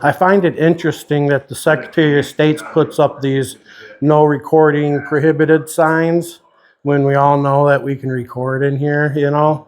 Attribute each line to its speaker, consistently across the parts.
Speaker 1: I find it interesting that the Secretary of State puts up these no recording prohibited signs when we all know that we can record in here, you know?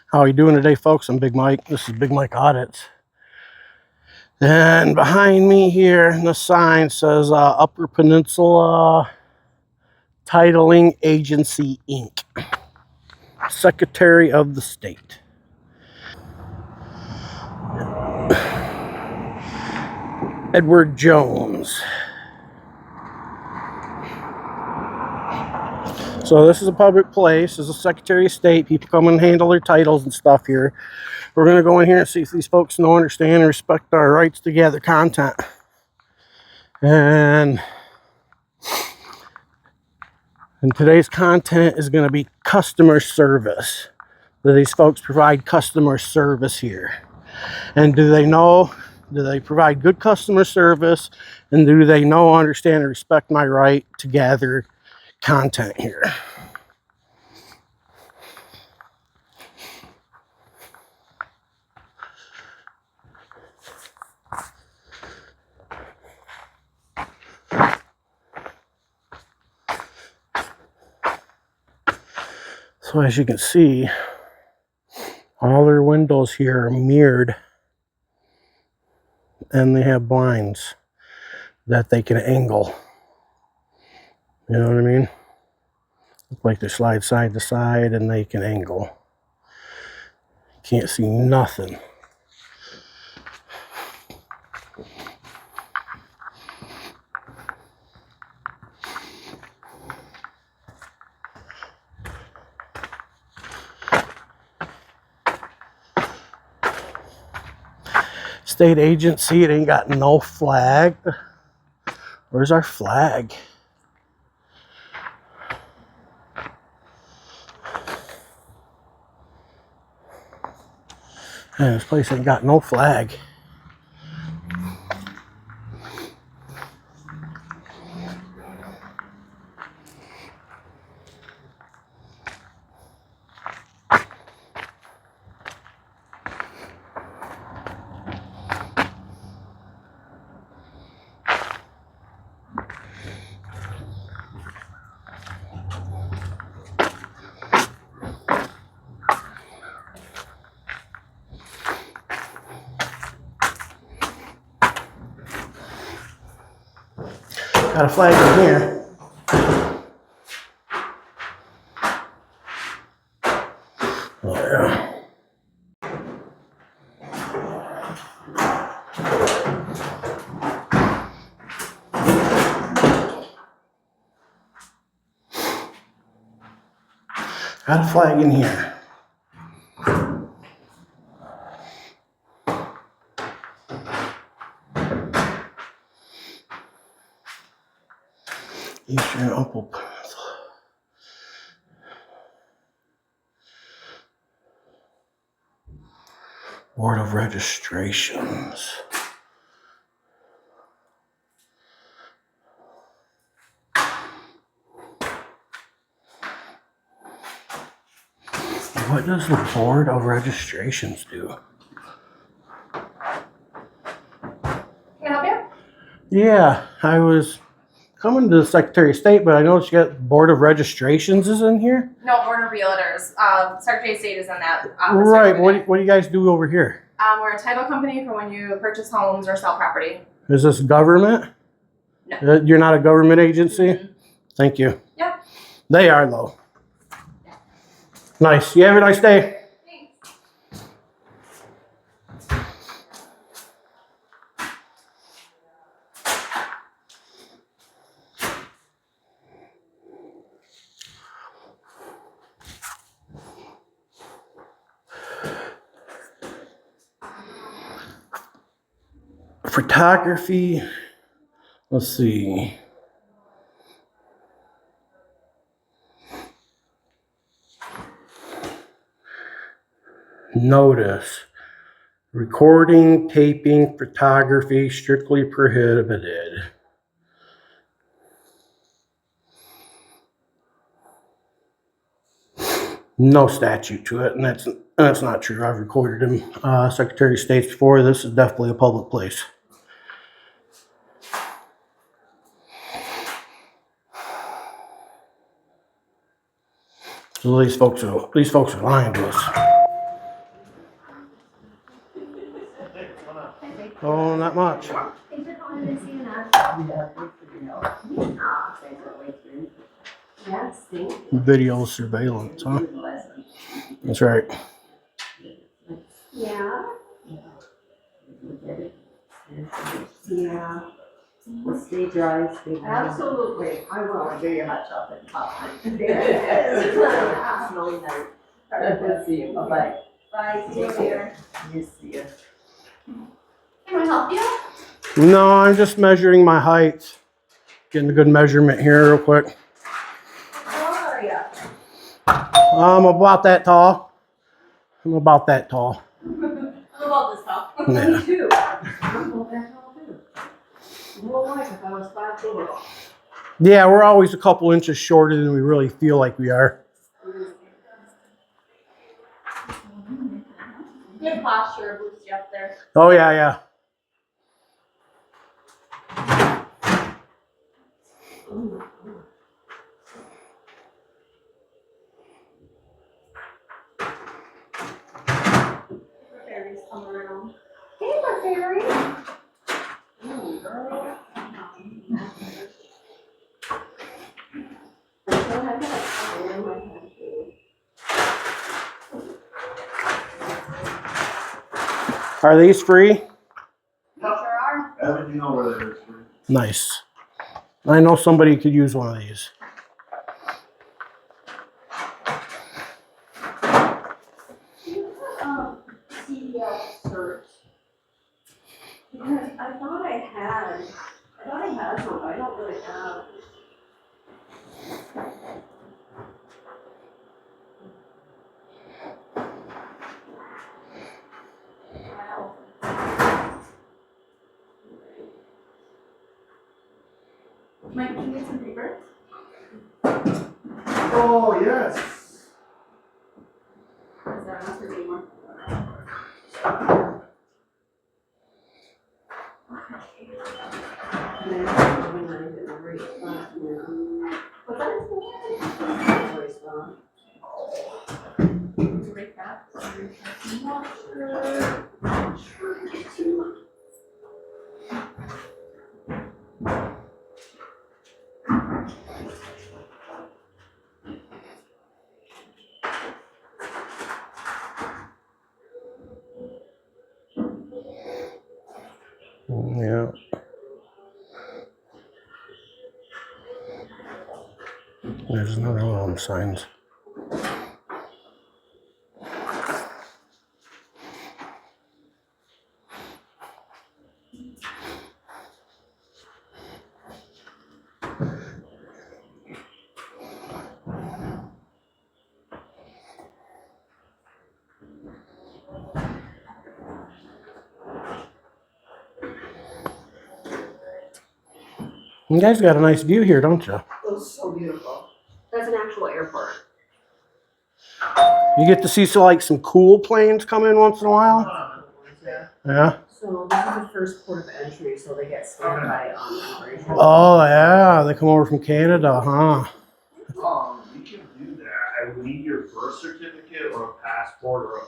Speaker 1: How are you doing today, folks? I'm Big Mike. This is Big Mike Audits. And behind me here, the sign says Upper Peninsula Titling Agency, Inc. Secretary of the State. Edward Jones. So this is a public place. This is a Secretary of State. People come and handle their titles and stuff here. We're going to go in here and see if these folks know, understand, and respect our rights to gather content. And today's content is going to be customer service. Do these folks provide customer service here? And do they provide good customer service? And do they know, understand, and respect my right to gather content here? So as you can see, all their windows here are mirrored, and they have blinds that they can angle. You know what I mean? Look like they slide side to side and they can angle. Can't see nothing. State agency, it ain't got no flag. Where's our flag? Man, this place ain't got no flag. Got a flag in here. Oh yeah. Got a flag in here. Eastern Upper Peninsula. Board of Registrations. What does the Board of Registrations do?
Speaker 2: Can I help you?
Speaker 1: Yeah, I was coming to the Secretary of State, but I noticed you got Board of Registrations is in here.
Speaker 2: No, Board of Realtors. Secretary of State is in that office.
Speaker 1: Right. What do you guys do over here?
Speaker 2: We're a title company for when you purchase homes or sell property.
Speaker 1: Is this government?
Speaker 2: No.
Speaker 1: You're not a government agency?
Speaker 2: Mm-hmm.
Speaker 1: Thank you.
Speaker 2: Yep.
Speaker 1: They are, though. Nice. You have a nice day.
Speaker 2: Thanks.
Speaker 1: Photography. Let's see. Notice. Recording, taping, photography strictly prohibited. No statute to it, and that's not true. I've recorded him, Secretary of State's before. This is definitely a public place. So these folks are lying to us. Oh, not much.
Speaker 3: Thanks for calling and seeing us. Yes, thank you.
Speaker 1: Video surveillance, huh? That's right.
Speaker 3: Yeah. Yeah.
Speaker 4: Well, stay dry, stay dry.
Speaker 3: Absolutely. I will.
Speaker 4: Enjoy your hot chocolate pop.
Speaker 3: There it is.
Speaker 4: Snowy night. Good to see you. Bye-bye.
Speaker 3: Bye, see you later.
Speaker 4: Yes, see you.
Speaker 2: Can I help you?
Speaker 1: No, I'm just measuring my height. Getting a good measurement here real quick.
Speaker 3: How are ya?
Speaker 1: I'm about that tall. I'm about that tall.
Speaker 2: I'm about this tall.
Speaker 1: Yeah.
Speaker 3: Me too. I'm about that tall too. More like if I was 5'4".
Speaker 1: Yeah, we're always a couple inches shorter than we really feel like we are.
Speaker 2: Good posture boosts you up there.
Speaker 1: Oh, yeah, yeah.
Speaker 2: Fairies come around.
Speaker 3: Hey, my fairy.
Speaker 4: Ooh, girl.
Speaker 3: I still have that in my hand too.
Speaker 1: Are these free?
Speaker 2: You sure are.
Speaker 5: Everything over there is free.
Speaker 1: Nice. I know somebody could use one of these.
Speaker 3: Do you have CDL cert? Because I thought I had some, but I don't really have. Wow.
Speaker 2: Mike, can you get some paper?
Speaker 5: Oh, yes.
Speaker 2: Is that enough or do you want?
Speaker 4: And then when I did the race spot,
Speaker 2: What's that?
Speaker 4: the race spot.
Speaker 2: To break that.
Speaker 4: Not sure. Not sure. Too much.
Speaker 1: Yeah. There's another one of them signs. You guys got a nice view here, don't you?
Speaker 4: It was so beautiful.
Speaker 3: That's an actual airport.
Speaker 1: You get to see some cool planes come in once in a while.
Speaker 4: Yeah.
Speaker 1: Yeah.
Speaker 4: So this is the first port of entry, so they get scanned by immigration.
Speaker 1: Oh yeah, they come over from Canada, huh?
Speaker 5: You can do that. I would need your birth certificate or a passport card.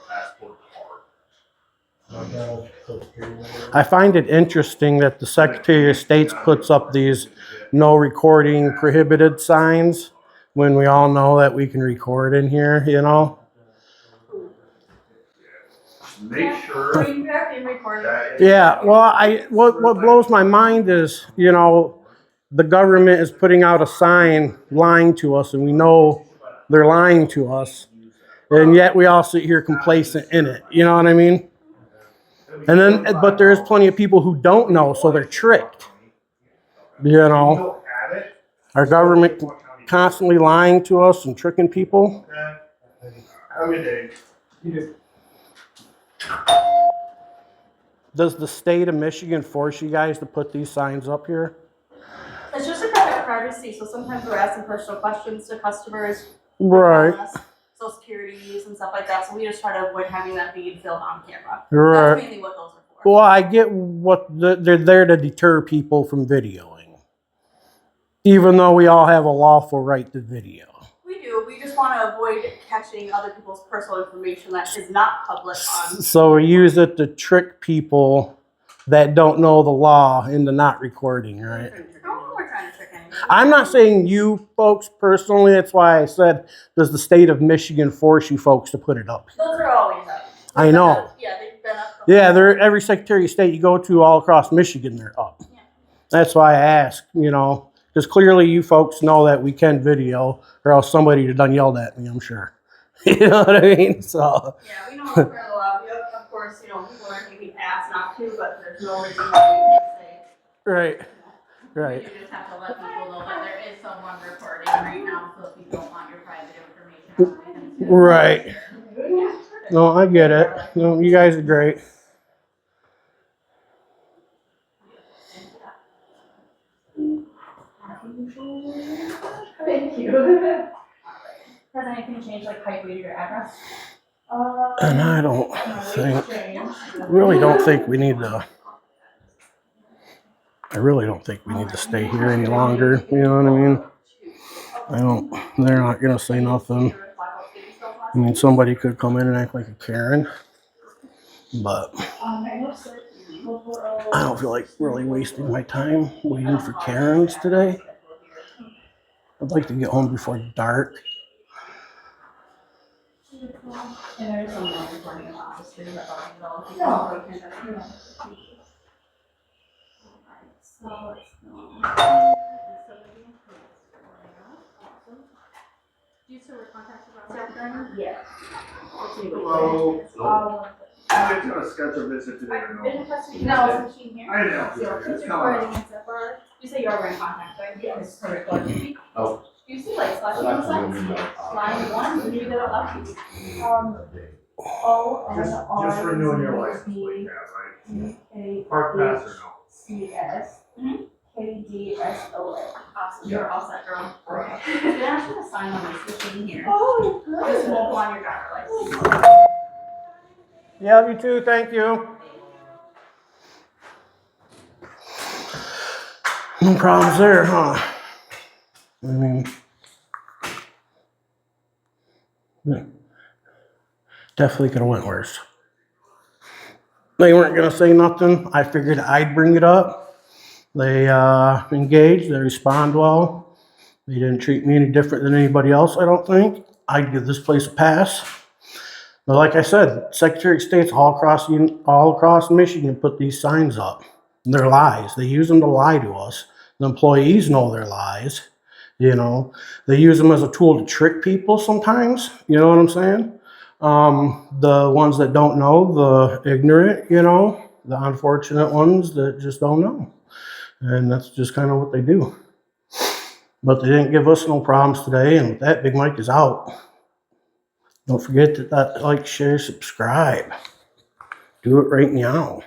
Speaker 1: I find it interesting that the Secretary of State puts up these no recording prohibited signs when we all know that we can record in here, you know?
Speaker 5: make sure
Speaker 2: Bring back and record it.
Speaker 5: that.
Speaker 1: Yeah, well, what blows my mind is, you know, the government is putting out a sign lying to us, and we know they're lying to us, and yet we all sit here complacent in it. You know what I mean? And then, but there's plenty of people who don't know, so they're tricked. You know, our government constantly lying to us and tricking people.
Speaker 5: Have a good day.
Speaker 1: Does the state of Michigan force you guys to put these signs up here?
Speaker 2: It's just a kind of privacy, so sometimes we're asking personal questions to customers.
Speaker 1: Right.
Speaker 2: Social securities and stuff like that, so we just try to avoid having that being filmed on camera.
Speaker 1: Right.
Speaker 2: That's mainly what those are for.
Speaker 1: Well, I get what they're there to deter people from videoing, even though we all have a lawful right to video.
Speaker 2: We do. We just want to avoid catching other people's personal information that is not public on.
Speaker 1: So we use it to trick people that don't know the law into not recording, right?
Speaker 2: No, we're trying to trick anyone.
Speaker 1: I'm not saying you folks personally. That's why I said, does the state of Michigan force you folks to put it up?
Speaker 2: Those are always up.
Speaker 1: I know.
Speaker 2: Yeah, they've been up.
Speaker 1: Yeah, they're every Secretary of State you go to all across Michigan, they're up.
Speaker 2: Yeah.
Speaker 1: That's why I ask, you know, because clearly you folks know that we can video, or else somebody would have done yelled at me, I'm sure. You know what I mean? So.
Speaker 2: Yeah, we know we're allowed. Of course, you know, people aren't being asked not to, but there's no reason why we can't say.
Speaker 1: Right. Right.
Speaker 6: You just have to let people know that there is someone recording right now, so if you don't want your private information.
Speaker 1: Right. No, I get it. No, you guys are great.
Speaker 2: Thank you. Has anything changed, like height, weight, or your address?
Speaker 1: And I don't think, really don't think we need to. I really don't think we need to stay here any longer. You know what I mean? I don't. They're not gonna say nothing. I mean, somebody could come in and act like a Karen, but I don't feel like really wasting my time waiting for Karens today. I'd like to get home before dark.
Speaker 2: And there's some recording in the office too, but I'll So let's go.
Speaker 6: Do you still work contacts about
Speaker 2: Yeah.
Speaker 5: Hello. I got a schedule visit today.
Speaker 2: No, it's a machine here.
Speaker 5: I know.
Speaker 2: So it's recording and stuff. You say you're already in contact, right? Yes. For recording.
Speaker 4: Oh.
Speaker 2: Do you see lights flashing on the sides? Line one, can you do that out loud?
Speaker 5: Just renewing your license plate, right? Park pass or no?
Speaker 3: CS KDSOA.
Speaker 2: Awesome, you're all set, girl. Okay. They actually have a sign on this machine here.
Speaker 3: Oh,
Speaker 2: This
Speaker 3: good.
Speaker 2: won't go on your driver's license.
Speaker 1: Yeah, you too. Thank you. No problems there, huh? I mean, yeah. Definitely could have went worse. They weren't gonna say nothing. I figured I'd bring it up. They engaged. They respond well. They didn't treat me any different than anybody else. I don't think. I'd give this place a pass. But like I said, Secretary of State's all across Michigan put these signs up. They're lies. They use them to lie to us. The employees know they're lies. You know, they use them as a tool to trick people sometimes. You know what I'm saying? The ones that don't know, the ignorant, you know, the unfortunate ones that just don't know. And that's just kind of what they do. But they didn't give us no problems today. And with that, Big Mike is out. Don't forget that like, share, subscribe. Do it right now.